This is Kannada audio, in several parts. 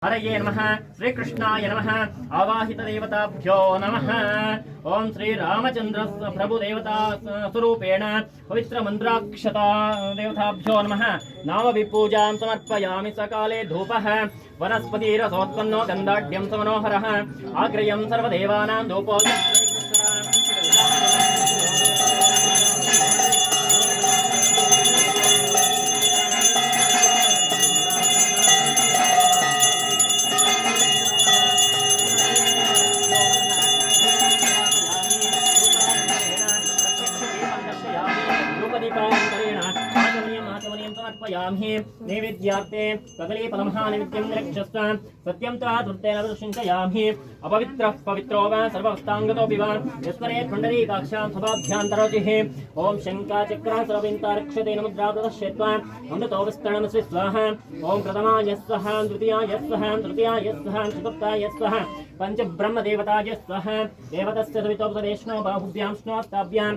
हरये नमः श्रीकृष्णाय नमः आवाहित देवताभ्यो नमः ओम श्री रामचंद्र प्रभु देवता स्वरूपेण पवित्र मंत्राक्षता देवताभ्यो नमः नाम विपूजां समर्पयामि सकाले धूपः वनस्पतिरसोत्पन्नो गन्धाढ्यं समनोहरः आग्रयं सर्वदेवानां धूपो नैवेद्यार्थे कदलीफलमहानैवेद्यं रक्षस्व सत्यं त्वा तृप्तेन दर्शयामि अपवित्रः पवित्रो वा सर्ववस्ताङ्गतोऽपि वा यस्मरे पुण्डरीकाक्षां सभाभ्यान्तरोचिः ॐ शङ्काचक्रासरविन्तारक्षतेन मुद्रा प्रदर्शयित्वा अमृतो विस्तरणं स्वाहा ॐ प्रथमाय स्वः द्वितीयाय स्वः तृतीयाय स्वः चतुर्थाय स्वः पञ्चब्रह्मदेवताय स्वः देवतस्य सवितोपदेशनो बाहुभ्यां स्नोस्ताभ्यां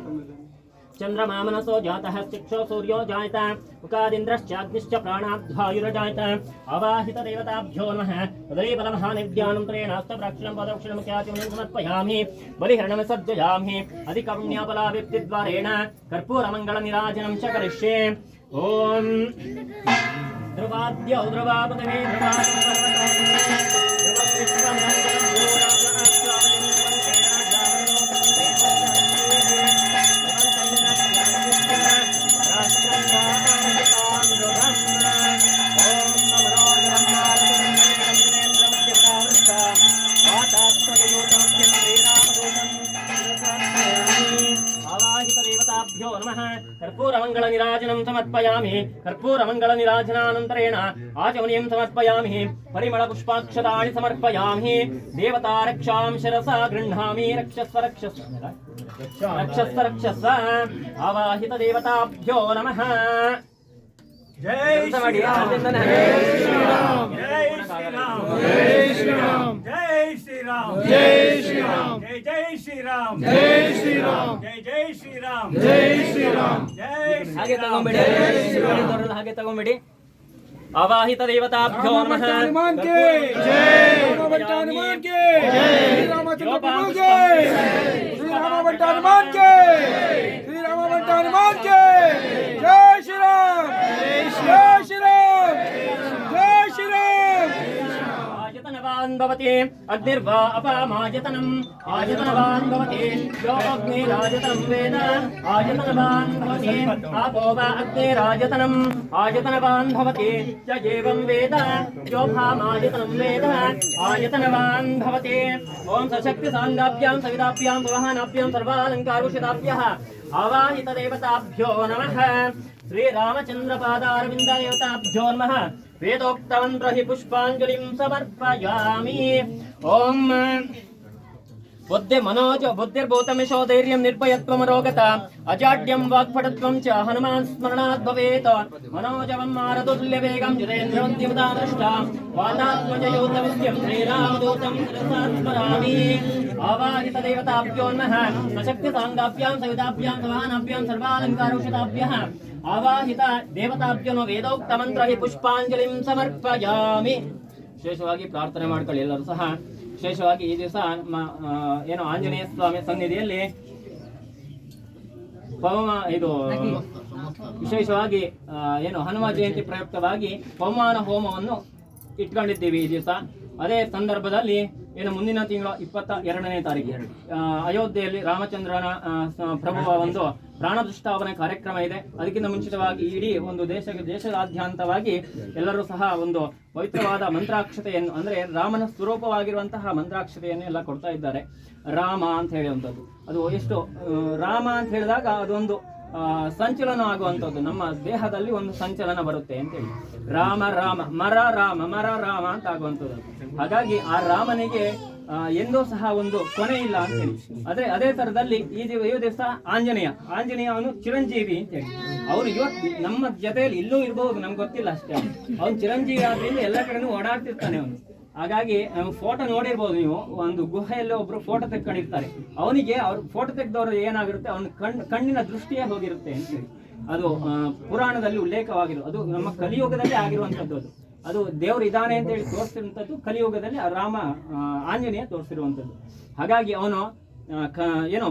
चंद्रमा मनसो जातः चक्षो सूर्यो जायत उकादिन्द्रश्चाग्निश्च प्राणाद्वायुरजायत आवाहित देवताभ्यो नमः कदलीफलमहानैवेद्यानन्तरेणास्तप्राक्षणं पदक्षिणं ख्यातिं समर्पयामि बलिहरणं सज्जयामि अधिकपुण्यफलाभिप्तिद्वारेण कर्पूरमङ्गलनिराजनं च करिष्ये ॐ ध्रुवाद्यौ ध्रुवापदवे कर्पूरमङ्गलनिराजनं समर्पयामि कर्पूरमङ्गलनिराजनानन्तरेण आचमनीयं समर्पयामि परिमलपुष्पाक्षतानि समर्पयामि देवतारक्षां शिरसा गृह्णामि रक्षस्व आवाहित देवताभ्यो नमः जय श्री राम जय श्री राम जय श्री राम जय श्री राम जय श्री राम जय श्री राम जय श्री राम जय श्री राम जय हागे तಗೊಂಬಿಡಿ आवाहित देवताभ्यो नमः हनुमान के जय हनुमान के श्री रामचंद्र प्रभु के श्री रामवंत हनुमान के श्री रामवंत हनुमान के जय श्री राम जय श्री राम जय श्री राम आयतनवान् भवति अग्निर्वा अपामायतनम् आयतनवान् भवति यो अग्निरायतनं वेद आयतनवान् भवति आपो वा अग्निरायतनम् आयतनवान् भवति च एवं वेद यो भामायतनं वेद आयतनवान् भवति ॐ सशक्तिसाङ्गाभ्यां सविताभ्यां प्रवहानाभ्यां सर्वालङ्कारुषिताभ्यः आवाहित देवताभ्यो नमः श्रीरामचन्द्रपादारविन्ददेवताभ्यो नमः वेदोक्तमन्त्र हि पुष्पाञ्जलिं समर्पयामि ॐ बुद्धि मनोज बुद्धिर्भूतमिशो धैर्यं निर्भयत्वमरोगता अजाड्यं वाक्पटुत्वं च हनुमान् स्मरणात् भवेत् मनोजवं मारुतुल्यवेगं जितेन्द्रवन्त्यमुदादृष्टा वातात्मजयोतविद्यं श्रीरामदूतं शिरसा स्मरामि आवाहित देवताभ्यो नमः सशक्तिसाङ्गाभ्यां सविताभ्यां सवानाभ्यां सर्वालङ्कारुषिताभ्यः आवाहित देवताभ्यो वेदोक्तमन्त्र हि पुष्पाञ्जलिं समर्पयामि ವಿಶೇಷವಾಗಿ ಪ್ರಾರ್ಥನೆ ಮಾಡ್ಕೊಳ್ಳಿ ಎಲ್ಲರೂ ಸಹ ವಿಶೇಷವಾಗಿ ಈ ದಿವಸ ಏನು ಆಂಜನೇಯ ಸ್ವಾಮಿ ಸನ್ನಿಧಿಯಲ್ಲಿ ಇದು ವಿಶೇಷವಾಗಿ ಏನು ಹನುಮ ಜಯಂತಿ ಪ್ರಯುಕ್ತವಾಗಿ ಪವಮಾನ ಹೋಮವನ್ನು ಇಟ್ಕೊಂಡಿದ್ದೀವಿ ಈ ದಿವಸ ಅದೇ ಸಂದರ್ಭದಲ್ಲಿ ಏನು ಮುಂದಿನ ತಿಂಗಳ 22ನೇ ತಾರೀಕು ಅಯೋಧ್ಯೆಯಲ್ಲಿ ರಾಮಚಂದ್ರನ ಪ್ರಭುವ ಒಂದು ಪ್ರಾಣದೃಷ್ಟಾವನೆ ಕಾರ್ಯಕ್ರಮ ಇದೆ. ಅದಕ್ಕಿಂತ ಮುಂಚಿತವಾಗಿ ಇಡೀ ಒಂದು ದೇಶದಾದ್ಯಂತವಾಗಿ ಎಲ್ಲರೂ ಸಹ ಒಂದು ಪವಿತ್ರವಾದ ಮಂತ್ರಾಕ್ಷತೆಯನ್ನು ಅಂದರೆ ರಾಮನ ಸ್ವರೂಪವಾಗಿರುವಂತಹ ಮಂತ್ರಾಕ್ಷತೆಯನ್ನು ಎಲ್ಲ ಕೊಡ್ತಾ ಇದ್ದಾರೆ. ರಾಮ ಅಂತ ಹೇಳುವಂಥದ್ದು ಅದು ಎಷ್ಟು ರಾಮ ಅಂತ ಹೇಳಿದಾಗ ಅದೊಂದು ಸಂಚಲನ ಆಗುವಂಥದ್ದು, ನಮ್ಮ ದೇಹದಲ್ಲಿ ಒಂದು ಸಂಚಲನ ಬರುತ್ತೆ ಅಂತೇಳಿ ರಾಮ ರಾಮ ಮರ ರಾಮ ಅಂತ ಆಗುವಂಥದ್ದು. ಹಾಗಾಗಿ ಆ ರಾಮನಿಗೆ ಎಂದೂ ಸಹ ಒಂದು ಕೊನೆ ಇಲ್ಲ ಅಂತೇಳಿ ಅದೇ ತರದಲ್ಲಿ ಈ ದಿವಸ ಆಂಜನೇಯ ಅವನು ಚಿರಂಜೀವಿ ಅಂತೇಳಿ ಅವನು ಇವತ್ತು ನಮ್ಮ ಜೊತೆಯಲ್ಲಿ ಇಲ್ಲೂ ಇರಬಹುದು, ನಮ್ಗೆ ಗೊತ್ತಿಲ್ಲ ಅಷ್ಟೇ. ಅವನು ಚಿರಂಜೀವಿ ಆದ್ರಿಂದ ಎಲ್ಲ ಕಡೆನೂ ಓಡಾಡ್ತಿರ್ತಾನೆ ಅವನು. ಹಾಗಾಗಿ ಫೋಟೋ ನೋಡಿರ್ಬೋದು ನೀವು, ಒಂದು ಗುಹೆಯಲ್ಲಿ ಒಬ್ರು ಫೋಟೋ ತೆಕ್ಕೊಂಡಿರ್ತಾರೆ. ಅವನಿಗೆ ಅವ್ರು ಫೋಟೋ ತೆಗೆದವರು ಏನಾಗಿರುತ್ತೆ, ಅವನ ಕಣ್ಣಿನ ದೃಷ್ಟಿಯೇ ಹೋಗಿರುತ್ತೆ ಅಂತೇಳಿ ಅದು ಪುರಾಣದಲ್ಲಿ ಉಲ್ಲೇಖವಾಗಿರೋ, ಅದು ನಮ್ಮ ಕಲಿಯುಗದಲ್ಲಿ ಆಗಿರುವಂಥದ್ದು. ಅದು ಅದು ದೇವರು ಇದ್ದಾನೆ ಅಂತ ಹೇಳಿ ತೋರಿಸಿರುವಂಥದ್ದು ಕಲಿಯುಗದಲ್ಲಿ ಆ ರಾಮ ಆಂಜನೇಯ ತೋರಿಸಿರುವಂಥದ್ದು. ಹಾಗಾಗಿ ಅವನು ಏನೋ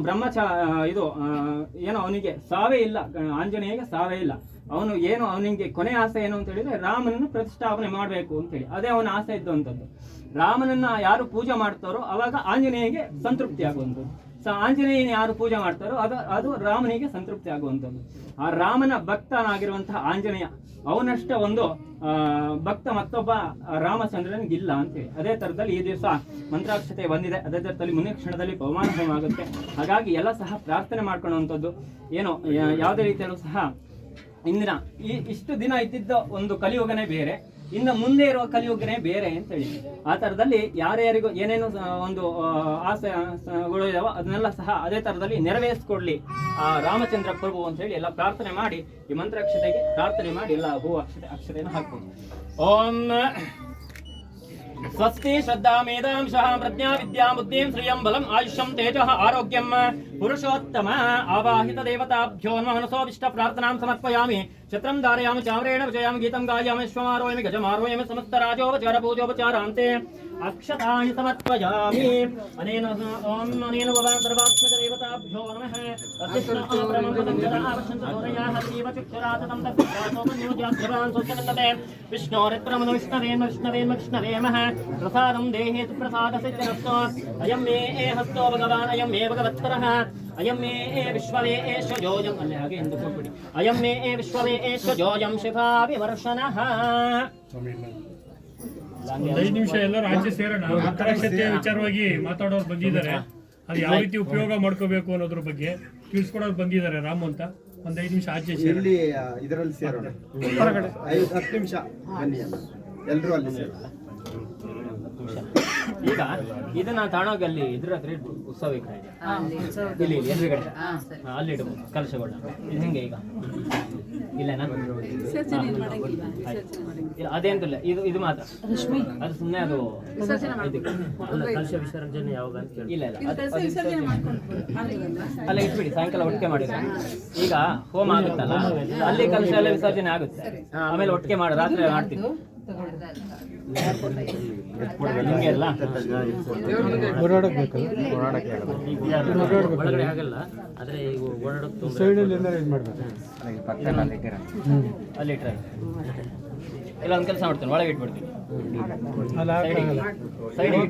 ಅವನಿಗೆ ಸಾವೇ ಇಲ್ಲ, ಆಂಜನೇಯಗೆ ಸಾವೇ ಇಲ್ಲ. ಅವನು ಏನು ಅವನಿಗೆ ಕೊನೆ ಆಸೆ ಏನು ಅಂತ ಹೇಳಿದ್ರೆ ರಾಮನನ್ನು ಪ್ರತಿಷ್ಠಾಪನೆ ಮಾಡಬೇಕು ಅಂತೇಳಿ, ಅದೇ ಅವನ ಆಸೆ ಇದ್ದಂಥದ್ದು. ರಾಮನನ್ನ ಯಾರು ಪೂಜೆ ಮಾಡ್ತಾರೋ ಅವಾಗ ಆಂಜನೇಯಗೆ ಸಂತೃಪ್ತಿ ಆಗುವಂಥದ್ದು. ಆಂಜನೇಯನ ಯಾರು ಪೂಜೆ ಮಾಡ್ತಾರೋ ಅದು ರಾಮನಿಗೆ ಸಂತೃಪ್ತಿ ಆಗುವಂಥದ್ದು. ಆ ರಾಮನ ಭಕ್ತನಾಗಿರುವಂತಹ ಆಂಜನೇಯ ಅವನಷ್ಟ ಒಂದು ಭಕ್ತ ಮತ್ತೊಬ್ಬ ರಾಮಚಂದ್ರನಿಗಿಲ್ಲ ಅಂತೇಳಿ. ಅದೇ ಥರದಲ್ಲಿ ಈ ದಿವಸ ಮಂತ್ರಾಕ್ಷತೆ ಬಂದಿದೆ. ಅದೇ ಥರದಲ್ಲಿ ಮುಂದಿನ ಕ್ಷಣದಲ್ಲಿ ಪವಮಾನ ಹೋಮ ಆಗುತ್ತೆ. ಹಾಗಾಗಿ ಎಲ್ಲ ಸಹ ಪ್ರಾರ್ಥನೆ ಮಾಡ್ಕೊಳ್ಳುವಂಥದ್ದು. ಏನೋ ಯಾವುದೇ ರೀತಿಯಲ್ಲೂ ಸಹ ಇಂದಿನ ಇಷ್ಟು ದಿನ ಇದ್ದಿದ್ದ ಒಂದು ಕಲಿಯುಗನೇ ಬೇರೆ, ಇನ್ನು ಮುಂದೆ ಇರುವ ಕಲಿಯುಗನೇ ಬೇರೆ ಅಂತ ಹೇಳಿ. ಆ ಥರದಲ್ಲಿ ಯಾರ್ಯಾರಿಗೂ ಏನೇನು ಒಂದು ಆಸೆಗಳು ಇದಾವೋ ಅದನ್ನೆಲ್ಲ ಸಹ ಅದೇ ಥರದಲ್ಲಿ ನೆರವೇರಿಸ್ಕೊಡ್ಲಿ ಆ ರಾಮಚಂದ್ರ ಪ್ರಭು ಅಂತ ಹೇಳಿ ಎಲ್ಲ ಪ್ರಾರ್ಥನೆ ಮಾಡಿ ಈ ಮಂತ್ರಾಕ್ಷತೆಗೆ ಪ್ರಾರ್ಥನೆ ಮಾಡಿ ಎಲ್ಲ ಹೂ ಅಕ್ಷತೆಯನ್ನು ಹಾಕ್ಬೋದು. ಓಂ ಸ್ವಸ್ತಿ ಶ್ರದ್ಧಾ ಮೇಧಾಂಶಃ ಪ್ರಜ್ಞಾ ವಿದ್ಯಾ ಬುದ್ಧಿಂ ಶ್ರಿಯಂ ಬಲಂ ಆಯುಷ್ಯಂ ತೇಜಃ ಆರೋಗ್ಯಂ ಪುರುಷೋತ್ತಮ ಆವಾಹಿತ ದೇವತಾಭ್ಯೋ ಮನಸೋಭಿಷ್ಟ ಪ್ರಾರ್ಥನಾಂ ಸಮರ್ಪಯಾಮಿ. ಛತ್ರಂ ಧಾರಯಾಮಿ ಚಾಮ್ರೇಣ ವಿಜಯಾಮಿ ಗೀತಂ ಗಾಯಾಮಿ ಶ್ವಮಾರೋಯಮಿ ಗಜಮಾರೋಯಮಿ ಸಮಸ್ತ ರಾಜೋಪಚಾರ ಪೂಜೋಪಚಾರಾಂತೆ ಅಕ್ಷತಾನಿ ಸಮರ್ಪಯಾಮಿ. ಅನೇನ ಓಂ ಅನೇನ ಭವಾಂತರ್ವಾತ್ಮಕ ದೇವತಾಭ್ಯೋ ನಮಃ. ಅತಿಷ್ಣ ಆಪ್ರಮಂಗಲಂ ಜಲಾವಶಂತ ದೋರಯಾಃ ಜೀವ ಚಕ್ಷುರಾತಂ ತತ್ಪ್ರಾಸೋಪನ್ಯೋಜ್ಯಾಸ್ಯವಾನ್ ಸ್ವಚ್ಛನಂದತೆ ವಿಷ್ಣೋರಿತ್ಪ್ರಮದ ವಿಷ್ಣವೇಮ ಪ್ರಸಾದಂ ದೇಹೇತು ಪ್ರಸಾದ ಸಿದ್ಧರಸ್ತೋ. ಅಯಂ ಮೇ ಹಸ್ತೋ ಭಗವಾನ್ ಅಯಂ ಮೇ ಭಗವತ್ಪರಃ ಅಯಂ ಮೇ ವಿಶ್ವವೇ ಏಷಜೋಯಂ ಅಲ್ಲೇ ಹಾಗೆ ಎಂದು ಕೊಟ್ಬಿಡಿ. ಅಯಂ ಮೇ ವಿಶ್ವವೇ ಏಷಜೋಯಂ ಶಿಫಾ ವಿವರ್ಷಣಃ. 5 ನಿಮಿಷ ಎಲ್ಲರೂ ಆಚೆ ಸೇರೋಣ. ಮಂತ್ರಾಕ್ಷತೆಯ ವಿಚಾರವಾಗಿ ಮಾತಾಡೋರು ಬಂದಿದ್ದಾರೆ. ಅದು ಯಾವ ರೀತಿ ಉಪಯೋಗ ಮಾಡ್ಕೋಬೇಕು ಅನ್ನೋದ್ರ ಬಗ್ಗೆ ತಿಳಿಸ್ಕೊಡೋರು ಬಂದಿದ್ದಾರೆ ರಾಮು ಅಂತ. ಒಂದ್ 5 ನಿಮಿಷ ಆಚೆ ಇಲ್ಲಿ ಇದರಲ್ಲಿ ಸೇರೋಣ. 10 ನಿಮಿಷ ಬನ್ನಿ ಎಲ್ಲರೂ ಅಲ್ಲಿ ಸೇರೋಣ. ಈಗ ಇದನ್ನ ತಾಣೋಗಿ ಅಲ್ಲಿ ಇದ್ರ ಹತ್ರ ಉತ್ಸವ ವಿಗ್ರಹ ಇದೆ, ಇಲ್ಲಿ ಎದುರುಗಡೆ ಅಲ್ಲಿ ಇಡಬಹುದು ಕಲಶಗಳನ್ನ. ಇದು ಹೆಂಗೆ ಈಗ ಇಲ್ಲೇನಾ? ಅದೇಂತಿಲ್ಲ, ಇದು ಮಾತ್ರ ಅದು ಸುಮ್ಮನೆ ಅದು ಕಲಶ ವಿಸರ್ಜನೆ ಯಾವಾಗ ಅಂತ ಇಲ್ಲ ಅಲ್ಲ ಇಟ್ಬಿಡಿ. ಸಾಯಂಕಾಲ ಒಟ್ಟಿಗೆ ಮಾಡಿದ್ರೆ ಈಗ ಹೋಮ ಆಗುತ್ತಲ್ಲ ಅಲ್ಲಿ ಕಲಶ ಎಲ್ಲ ವಿಸರ್ಜನೆ ಆಗುತ್ತೆ. ಆಮೇಲೆ ಒಟ್ಟಿಗೆ ಮಾಡಿ ರಾತ್ರಿ ಮಾಡ್ತೀವಿ ನಿಮಗೆ ಎಲ್ಲ ಒಳಗಡೆ ಆಗಲ್ಲ. ಆದ್ರೆ ಈಗ ಓಡಾಡೋದು ಅಲ್ಲಿ ಇಟ್ರೆ ಇಲ್ಲ ಒಂದು ಕೆಲಸ ಮಾಡ್ತೀನಿ, ಒಳಗೆ ಇಟ್ಬಿಡ್ತೀನಿ. ಸೈಡಿಗೆ